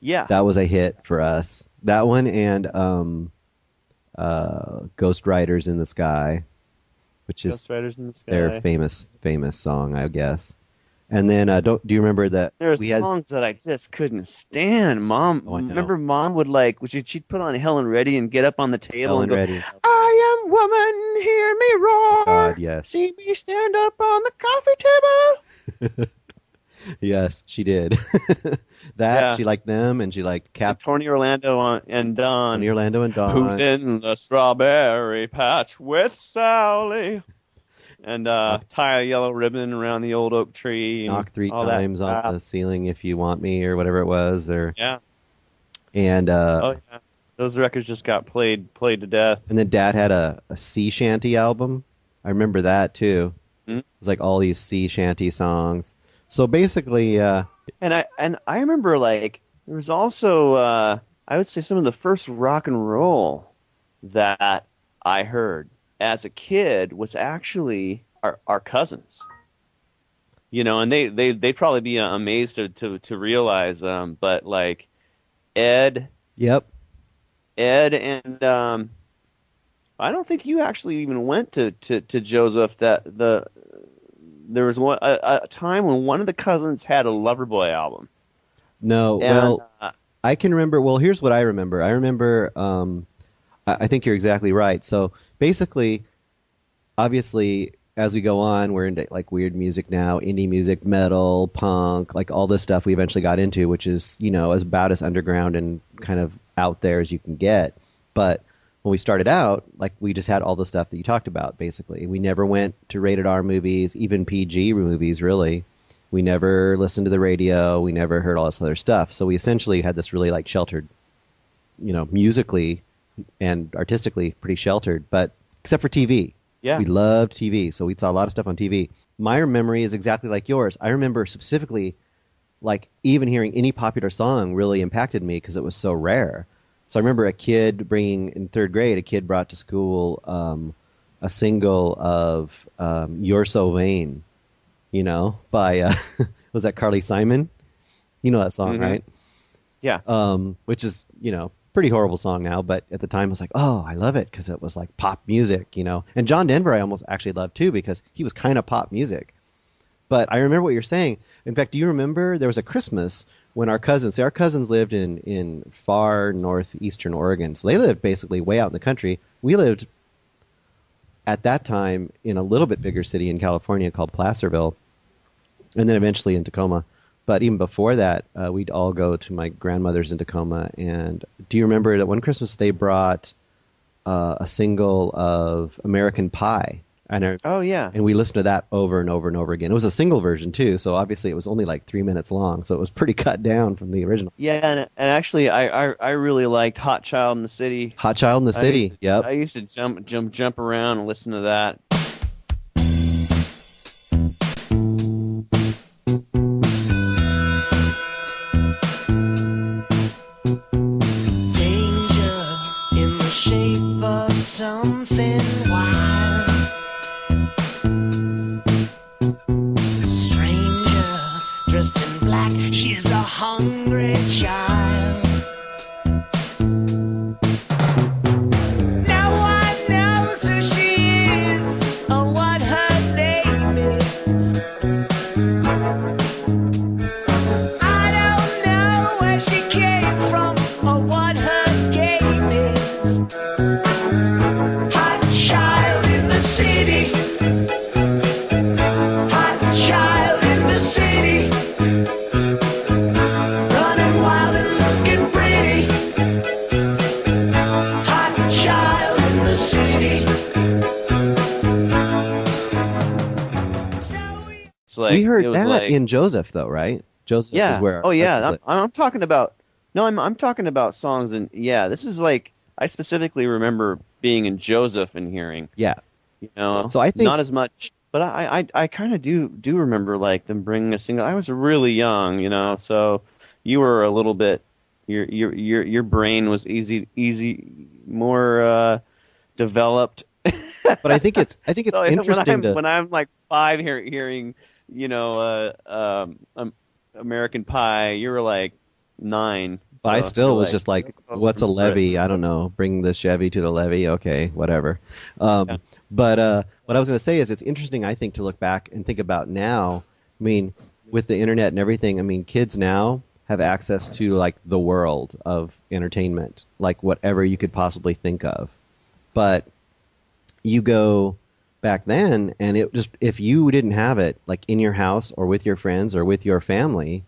Yeah, That was a hit for us. That one and Ghost Riders in the Sky, which is Ghost Riders in the their Sky. famous song, I guess. And then don't do you remember that There are we had? songs that I just couldn't stand. Mom, Oh, I know. remember Mom would like, she'd put on Helen Reddy and get up on the table and Helen go, Reddy. I am woman, hear me Oh God, roar. yes. See me stand up on the coffee table. Yes, she did. That Yeah, she liked them, and she liked and Cap Tony Orlando and Tony Don. Orlando and Who's Dawn. in the strawberry patch with Sally? And Knock, tie a yellow ribbon around the old oak tree and knock three all that times on crap. the ceiling if you want me, or whatever it was, or Yeah. and Oh yeah. Those records just got played to death. then Dad had a sea shanty album. I remember that too. Mm. It was like all these sea shanty songs. So basically, And I remember like there was also I would say some of the first rock and roll that I heard as a kid was actually our cousins. And they'd probably be amazed to realize, but like Ed, yep. Ed, and I don't think you actually even went to Joseph. There was a time when one of the cousins had a Loverboy album, No, and well, I can remember. Well, here's what I remember. I remember. I think you're exactly right. So basically, obviously, as we go on, we're into like weird music now, indie music, metal, punk, like all this stuff we eventually got into, which is, as about as underground and kind of out there as you can get. But when we started out, like we just had all the stuff that you talked about, basically. We never went to rated R movies, even PG movies, really. We never listened to the radio. We never heard all this other stuff. So we essentially had this really like sheltered, musically and artistically pretty sheltered, but except for TV. yeah, We loved TV, so we saw a lot of stuff on TV. My memory is exactly like yours. I remember specifically, like, even hearing any popular song really impacted me because it was so rare. So I remember in third grade, a kid brought to school a single of You're So Vain, by, was that Carly Simon? You know that song, hmm right? yeah, Which is, pretty horrible song now, but at the time I was like, oh, I love it because it was like pop music. And John Denver I almost actually loved too because he was kind of pop music. But I remember what you're saying. In fact, do you remember there was a Christmas when our cousins lived in far northeastern Oregon, so they lived basically way out in the country. We lived at that time in a little bit bigger city in California called Placerville, and then eventually in Tacoma. But even before that, we'd all go to my grandmother's in Tacoma. And do you remember that one Christmas they brought a single of American Pie? oh yeah, And we listened to that over and over and over again. It was a single version too, so obviously it was only like 3 minutes long, so it was pretty cut down from the original. yeah, and actually I really liked Hot Child in the City. Hot Child in the I used City. to, Yep. I used to jump around and listen to that. Danger in the shape of something wild. Stranger dressed in black, she's a hungry child. No one knows who she is or what her name is. I don't know where she came from or what her game is. Hot child in the city. Hot child in the city. Running wild and looking pretty. Hot child in the city. It's like We heard it was that like in Joseph though, right? Joseph is yeah. where our Oh yeah. cousins live. I'm talking about no. I'm talking about songs and yeah. This is like I specifically remember being in Joseph and hearing. Yeah. So I think Not as much, but I kind of do remember like them bringing a single. I was really young, so you were a little bit your brain was easy more developed. but I think it's So interesting to when I'm like five hearing American Pie, you were like 9. But I so still you're was just like, oh, what's a remember it. levee? I don't know. Bring the Chevy to the levee. Okay, whatever. Yeah. But what I was going to say is it's interesting, I think, to look back and think about now. I mean, with the internet and everything, I mean, kids now have access to like the world of entertainment, like whatever you could possibly think of. But you go back then, and it just, if you didn't have it like in your house or with your friends or with your family,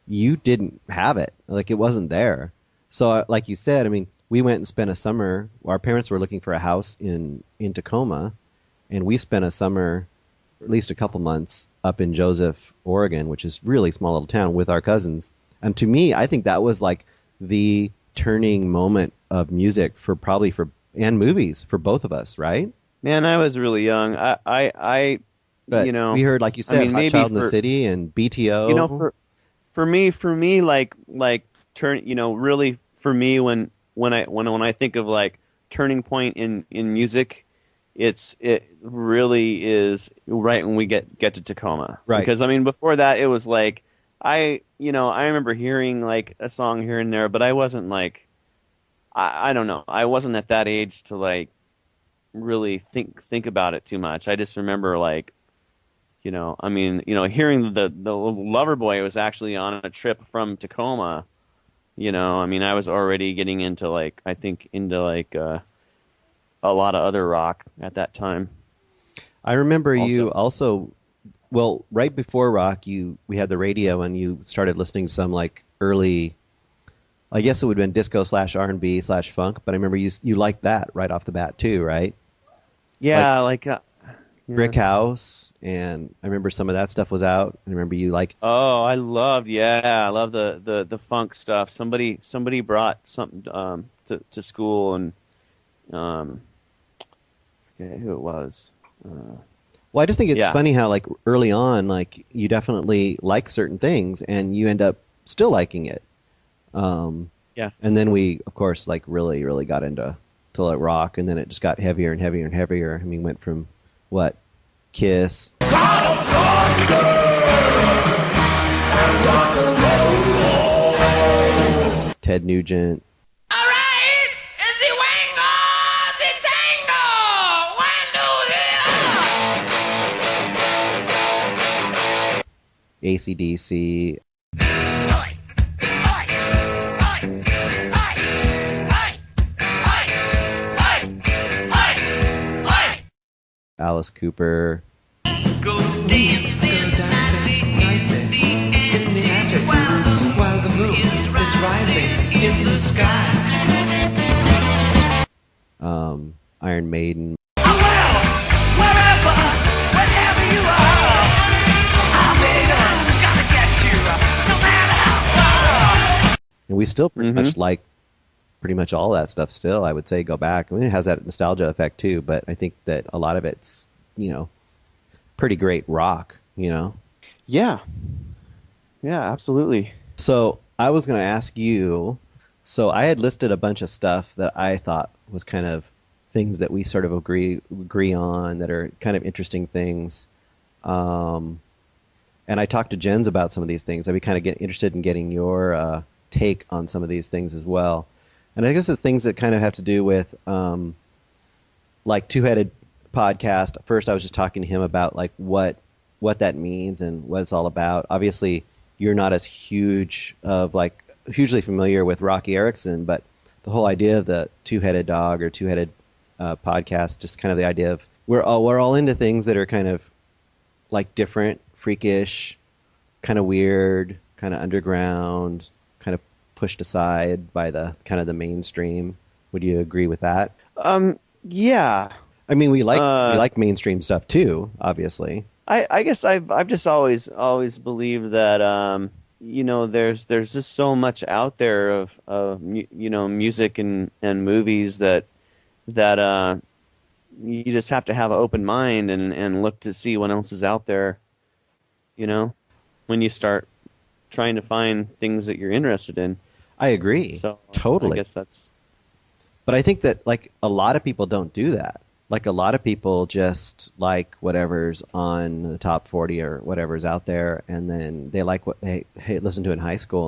you didn't have it. Like, it wasn't there. So, like you said, I mean, we went and spent a summer. Our parents were looking for a house in Tacoma, and we spent a summer, at least a couple months, up in Joseph, Oregon, which is really small little town, with our cousins. And to me, I think that was like the turning moment of music and movies for both of us, right? Man, I was really young. I But you know, we heard, like you said, mean, Hot maybe Child in the for- City and BTO. you know, for me, like turn, really for me when I think of like turning point in music, it really is right when we get to Tacoma. Right. Because I mean, before that, it was like I remember hearing like a song here and there, but I wasn't like I don't know. I wasn't at that age to like really think about it too much. I just remember like, I mean, hearing the Loverboy was actually on a trip from Tacoma. I mean, I was already getting into like, I think into like a lot of other rock at that time. I remember you also, well, right before rock, we had the radio, and you started listening to some like early, I guess it would have been disco / R&B / funk, but I remember you liked that right off the bat too, right? Yeah, like yeah. Brick House, and I remember some of that stuff was out. I remember you like, Oh, I love the funk stuff. Somebody brought something to school, and I forget who it was. well, I just think it's Yeah. funny how like early on, like you definitely like certain things, and you end up still liking it. Yeah. And then we, of course, like really, really got into like rock, and then it just got heavier and heavier and heavier. I mean, went from what? Kiss. Ted Nugent. Alright, it's the wango, the tango, one, two, three. AC/DC. Alice Cooper. Go dancing nightly in the attic while the moon is rising in the sky. Iron Maiden. Wherever, whenever you are, I'll be gonna get you, no matter how far. And we still pretty Mhm. much like pretty much all that stuff still, I would say. Go back. I mean, it has that nostalgia effect too, but I think that a lot of it's, pretty great rock, Yeah, absolutely. So I was going to ask you, so I had listed a bunch of stuff that I thought was kind of things that we sort of agree on, that are kind of interesting things. And I talked to Jens about some of these things. I'd be kind of interested in getting your take on some of these things as well. And I guess it's things that kind of have to do with like Two-Headed Podcast. First, I was just talking to him about like what that means and what it's all about. Obviously, you're not as hugely familiar with Rocky Erickson, but the whole idea of the Two-Headed Dog or Two-Headed Podcast, just kind of the idea of we're all into things that are kind of like different, freakish, kind of weird, kind of underground, kind of pushed aside by the kind of the mainstream. Would you agree with that? Yeah. I mean, we like mainstream stuff too, obviously. I guess I've just always believed that there's just so much out there of music and movies that you just have to have an open mind and look to see what else is out there. When you start trying to find things that you're interested in. I agree. So totally. I guess that's. But I think that like a lot of people don't do that. Like a lot of people just like whatever's on the top 40 or whatever's out there, and then they like what they listen to in high school.